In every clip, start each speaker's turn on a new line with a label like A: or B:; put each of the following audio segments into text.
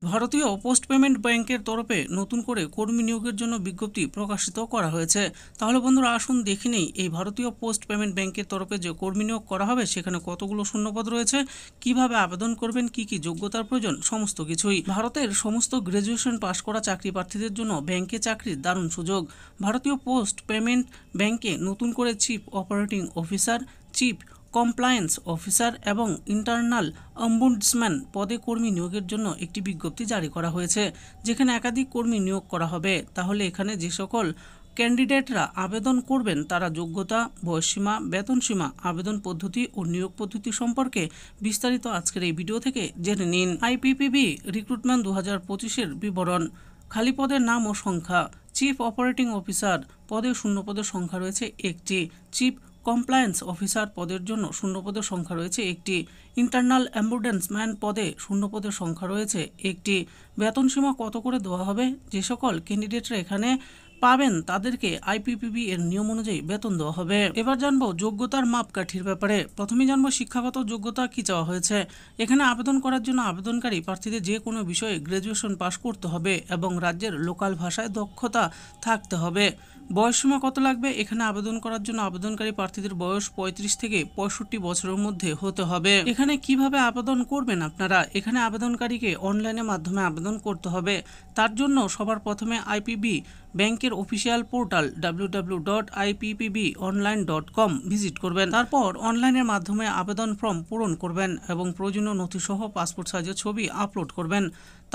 A: ভারতীয় post payment ব্যাংকের তরফে নতুন করে কর্মী নিয়োগের জন্য বিজ্ঞপ্তি প্রকাশিত করা হয়েছে। তাহলে বন্ধুরা আসুন দেখে নেই এই ভারতীয় পোস্ট পেমেন্ট ব্যাংকের তরফে যে কর্মী নিয়োগ করা হবে সেখানে কতগুলো শূন্যপদ রয়েছে, কিভাবে আবেদন করবেন, কি কি যোগ্যতার প্রয়োজন, সমস্ত কিছুই। ভারতের সমস্ত গ্র্যাজুয়েশন পাশ করা চাকরি প্রার্থীদের জন্য ব্যাংকে চাকরির দারুণ সুযোগ। ভারতীয় পোস্ট পেমেন্ট ব্যাংকে নতুন করে chief operating officer, chief compliance officer এবং ইন্টারনাল অম্বুডসম্যান পদে কর্মী নিয়োগের জন্য একটি বিজ্ঞপ্তি জারি করা হয়েছে, যেখানে একাধিক কর্মী নিয়োগ করা হবে। তাহলে এখানে যে সকল ক্যান্ডিডেটরা আবেদন করবেন তারা যোগ্যতা, বয়সসীমা, বেতনসীমা, আবেদন পদ্ধতি ও নিয়োগ পদ্ধতি সম্পর্কে বিস্তারিত আজকের এই ভিডিও থেকে জেনে নিন। আইপিপিবি রিক্রুটমেন্ট 2025-এর বিবরণ। খালি পদের নাম ও সংখ্যা। চিফ অপারেটিং অফিসার পদে শূন্যপদের সংখ্যা রয়েছে একটি। চিফ কমপ্লায়েন্স অফিসার পদের জন্য শূন্যপদের সংখ্যা রয়েছে একটি। ইন্টারনাল অ্যাম্বুডেন্সম্যান পদে শূন্যপদের সংখ্যা রয়েছে একটি। বেতনসীমা কত করে দেওয়া হবে? যে সকল ক্যান্ডিডেটরা এখানে পাবেন তাদেরকে আইপিপিবি এর নিয়ম অনুযায়ী বেতন দেওয়া হবে। এবার জানবো যোগ্যতার মাপকাঠির ব্যাপারে। প্রথমেই জানবো শিক্ষাগত যোগ্যতা কি চাওয়া হয়েছে। এখানে আবেদন করার জন্য আবেদনকারী প্রার্থীদের যে কোনো বিষয়ে গ্র্যাজুয়েশন পাশ করতে হবে এবং রাজ্যের লোকাল ভাষায় দক্ষতা থাকতে হবে। বয়সসীমা কত লাগবে? এখানে আবেদন করার জন্য আবেদনকারী প্রার্থীদের বয়স 35 থেকে 65 বছরের মধ্যে হতে হবে। এখানে কিভাবে আবেদন করবেন আপনারা? এখানে আবেদনকারীকে অনলাইনের মাধ্যমে আবেদন করতে হবে। তার জন্য সবার প্রথমে আইপিবি ব্যাংকের অফিসিয়াল পোর্টাল www.ippbonline.com ভিজিট করবেন। তারপর অনলাইনের মাধ্যমে আবেদন ফর্ম পূরণ করবেন এবং প্রয়োজনীয় নথিসহ পাসপোর্ট সাইজের ছবি আপলোড করবেন।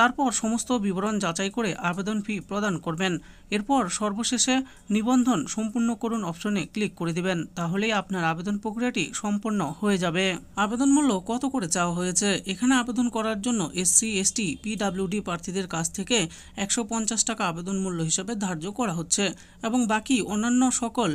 A: তারপর সমস্ত বিবরণ যাচাই করে আবেদন ফি প্রদান করবেন। এরপর সর্বশেষে নিবন্ধন সম্পূর্ণ করুন অপশনে ক্লিক করে দিবেন। তাহলেই আপনার আবেদন প্রক্রিয়াটি সম্পন্ন হয়ে যাবে। আবেদন মূল্য কত করে চাওয়া হয়েছে? এখানে আবেদন করার জন্য এসসি, এসটি, পিডাব্লিউডি প্রার্থীদের কাছ থেকে 150 টাকা আবেদন মূল্য হিসাবে ধার্য করা হচ্ছে এবং বাকি অন্যান্য সকল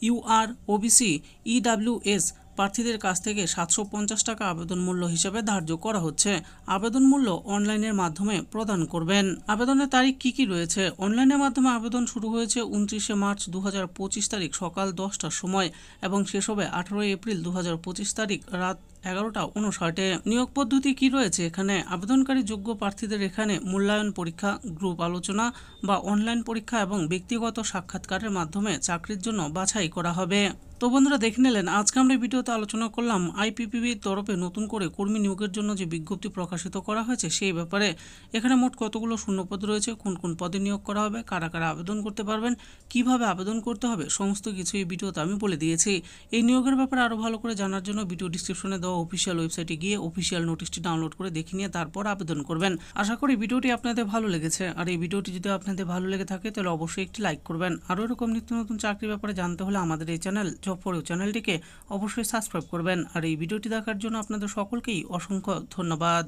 A: ইউআর, ওবিসি, ইডাব্লিউএস প্রার্থীদের কাছ থেকে 750 টাকা আবেদন মূল্য হিসেবে ধার্য করা হচ্ছে। আবেদন মূল্য অনলাইনের মাধ্যমে প্রদান করবেন। আবেদনের তারিখ কি কি রয়েছে? অনলাইনের মাধ্যমে আবেদন শুরু হয়েছে 29শে মার্চ 2025 তারিখ সকাল 10টার সময় এবং শেষ হবে 18 এপ্রিল 2025 তারিখ রাত 11টা 59-এ। নিয়োগ পদ্ধতি কি রয়েছে এখানে? আবেদনকারী যোগ্য প্রার্থীদের এখানে মূল্যায়ন পরীক্ষা, গ্রুপ আলোচনা বা অনলাইন পরীক্ষা এবং ব্যক্তিগত সাক্ষাৎকারের মাধ্যমে চাকরির জন্য বাছাই করা হবে। তো বন্ধুরা দেখে নিলেন আজকে আমরা ভিডিওতে আলোচনা করলাম আইপিপিবির তরফে নতুন করে কর্মী নিয়োগের জন্য যে বিজ্ঞপ্তি প্রকাশিত করা হয়েছে সেই ব্যাপারে। এখানে মোট কতগুলো শূন্যপদ রয়েছে, কোন কোন পদে নিয়োগ করা হবে, কারা কারা আবেদন করতে পারবেন, কিভাবে আবেদন করতে হবে, সমস্ত কিছু এই ভিডিওতে আমি বলে দিয়েছি। এই নিয়োগের ব্যাপারে আরও ভালো করে জানার জন্য ভিডিও ডিসক্রিপশনে দেওয়া অফিসিয়াল ওয়েবসাইটে গিয়ে অফিসিয়াল নোটিশটি ডাউনলোড করে দেখে নিয়ে তারপর আবেদন করবেন। আশা করি ভিডিওটি আপনাদের ভালো লেগেছে। আর এই ভিডিওটি যদি আপনাদের ভালো লেগে থাকে তাহলে অবশ্যই একটি লাইক করবেন। আরও এরকম নিত্য নতুন চাকরির ব্যাপারে জানতে হলে আমাদের এই চ্যানেল জব ফর ইউ চ্যানেলটিকে অবশ্যই সাবস্ক্রাইব করবেন। আর এই ভিডিওটি দেখার জন্য আপনাদের সকলকেই অসংখ্য ধন্যবাদ।